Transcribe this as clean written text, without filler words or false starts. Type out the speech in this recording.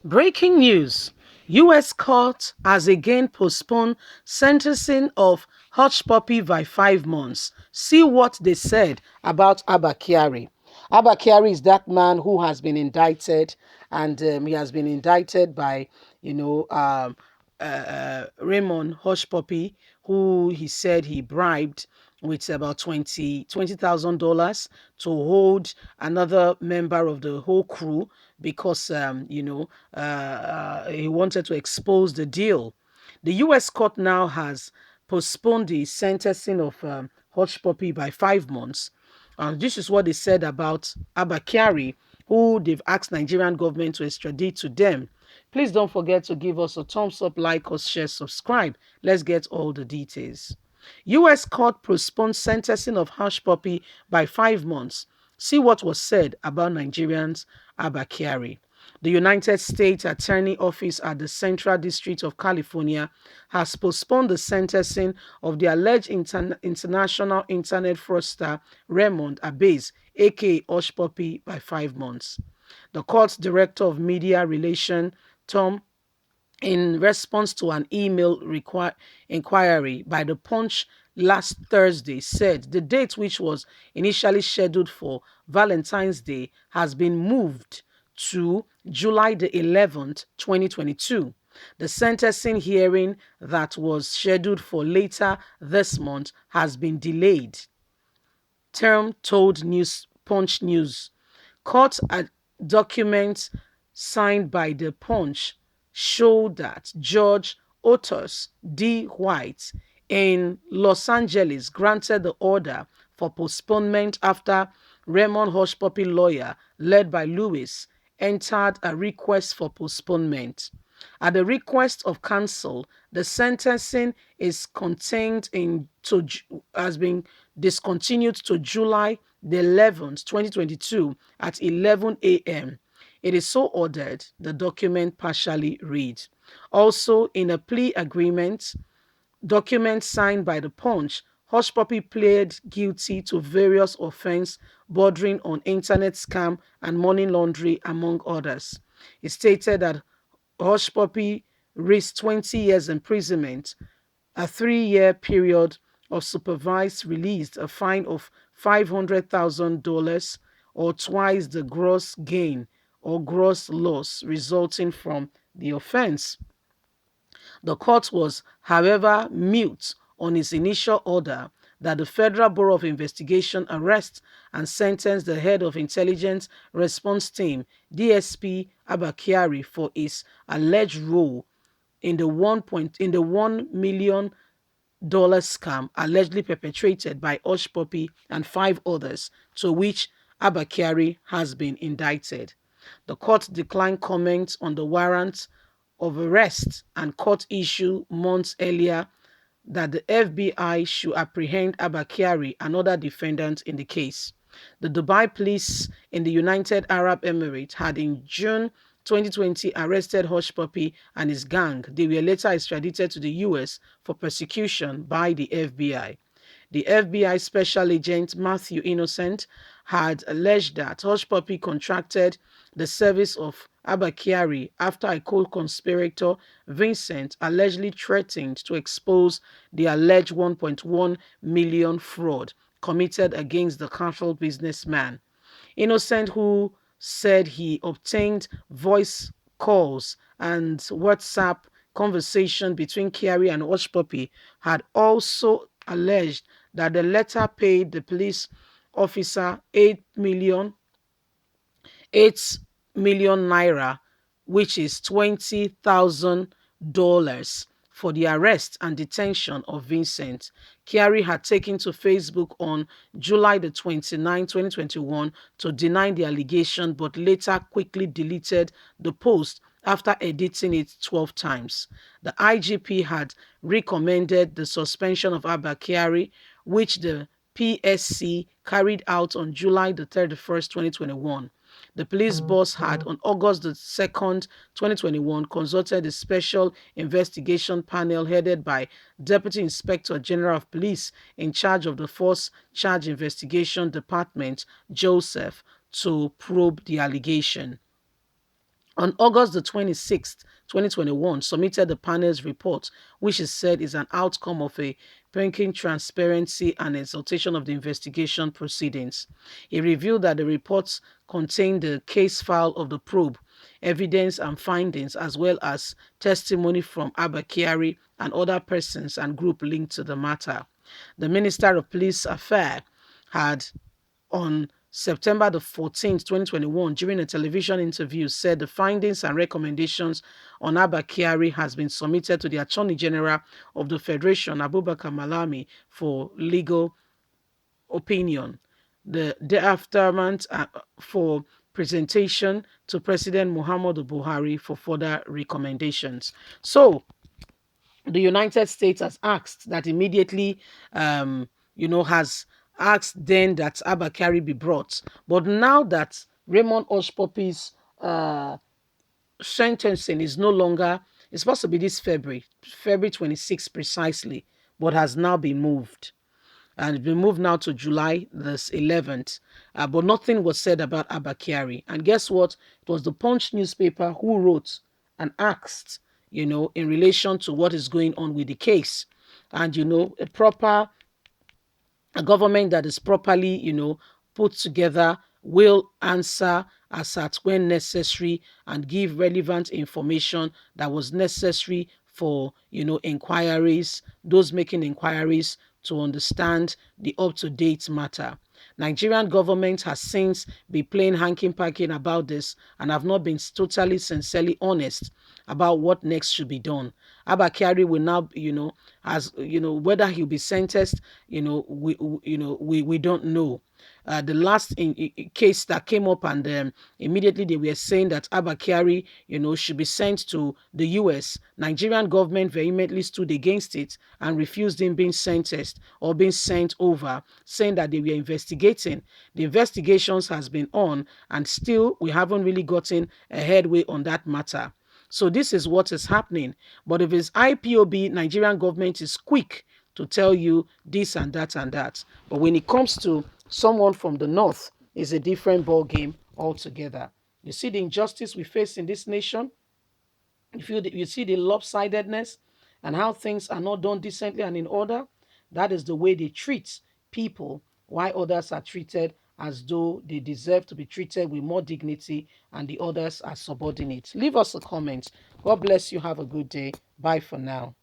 Breaking news. U.S. court has again postponed sentencing of Hushpuppi by 5 months. See what they said about Abba Kyari. Abba Kyari is that man who has been indicted, and he has been indicted by, you know, Raymond Hushpuppi, who he said he bribed with about $20,000 to hold another member of the whole crew because he wanted to expose the deal. The U.S. court now has postponed the sentencing of Hushpuppi by 5 months. And this is what they said about Abba Kyari, who they've asked Nigerian government to extradite to them. Please don't forget to give us a thumbs up, like us, share, subscribe. Let's get all the details. U.S. court postponed sentencing of Hushpuppi by 5 months. See what was said about Nigerians Abba Kyari. The United States Attorney Office at the Central District of California has postponed the sentencing of the alleged international internet fraudster Raymond Abba, aka Hushpuppi, by 5 months. The court's director of media relations, Tom, in response to an email inquiry by the Punch last Thursday, said the date, which was initially scheduled for Valentine's Day, has been moved to July the 11th, 2022. The sentencing hearing that was scheduled for later this month has been delayed. Term told Punch News. Court documents signed by the Punch show that Judge Otis D. White in Los Angeles granted the order for postponement after Raymond Hushpuppi lawyer, led by Lewis, entered a request for postponement. At the request of counsel, the sentencing is contained in to has been discontinued to July the 11th, 2022 at 11 a.m. It is so ordered, the document partially reads. Also, in a plea agreement, document signed by the Punch, Hushpuppi pled guilty to various offenses bordering on internet scam and money laundering, among others. It stated that Hushpuppi risked 20 years imprisonment, a 3-year period of supervised release, a fine of $500,000 or twice the gross gain or gross loss resulting from the offense. The court was, however, mute on its initial order that the Federal Bureau of Investigation arrest and sentence the head of Intelligence Response Team, DSP Abba Kyari, for his alleged role in the $1 million scam allegedly perpetrated by Hushpuppi and 5 others, to which Abba Kyari has been indicted. The court declined comments on the warrant of arrest and court issue months earlier that the FBI should apprehend Abba Kyari and other defendants in the case. The Dubai police in the United Arab Emirates had in June 2020 arrested Hushpuppi and his gang. They were later extradited to the US for prosecution by the FBI. The FBI Special Agent Matthew Innocent had alleged that Hushpuppi contracted the service of Abba Kyari after a co-conspirator, Vincent, allegedly threatened to expose the alleged 1.1 million fraud committed against the casual businessman. Innocent, who said he obtained voice calls and WhatsApp conversation between Kyari and Hushpuppi, had also alleged that the latter paid the police officer 8 million naira, which is $20,000, for the arrest and detention of Vincent. Kyari had taken to Facebook on July the 29th, 2021 to deny the allegation, but later quickly deleted the post after editing it 12 times. The IGP had recommended the suspension of Abba Kyari, which the PSC carried out on July the 31st, 2021. The police boss had, on August the 2nd, 2021, consulted the Special Investigation Panel headed by Deputy Inspector General of Police in charge of the Force Charge Investigation Department, Joseph, to probe the allegation. on August the 26th, 2021, submitted the panel's report, which is said is an outcome of a banking transparency and exaltation of the investigation proceedings. He revealed that the reports contained the case file of the probe, evidence and findings, as well as testimony from Abba Kyari and other persons and groups linked to the matter. The Minister of Police Affairs had on September the 14th, 2021, during a television interview, said the findings and recommendations on Abba Kyari has been submitted to the Attorney General of the Federation, Abubakar Malami, for legal opinion. The aftermath for presentation to President Muhammadu Buhari for further recommendations. So, the United States has asked that immediately, has asked then that Abba Kyari be brought. But now that Raymond Hushpuppi's sentencing is no longer, it's supposed to be this February 26th precisely, but has now been moved. And it's been moved now to July the 11th. But nothing was said about Abba Kyari. And guess what? It was the Punch newspaper who wrote and asked, in relation to what is going on with the case. And, a government that is properly, put together will answer as at when necessary and give relevant information that was necessary for, inquiries, those making inquiries to understand the up-to-date matter. Nigerian government has since been playing hanky-panky about this and have not been totally sincerely honest about what next should be done. Abba Kyari will now, as whether he'll be sentenced, we don't know. The last case that came up, and immediately they were saying that Abba Kyari, should be sent to the U.S. Nigerian government vehemently stood against it and refused him being sentenced or being sent over, saying that they were investigating. The investigations has been on, and still we haven't really gotten a headway on that matter. So this is what is happening. But if it's IPOB, Nigerian government is quick to tell you this and that and that. But when it comes to someone from the north, it's a different ball game altogether. You see the injustice we face in this nation. You see the lopsidedness and how things are not done decently and in order. That is the way they treat people, while others are treated as though they deserve to be treated with more dignity and the others are subordinate. Leave us a comment. God bless you. Have a good day. Bye for now.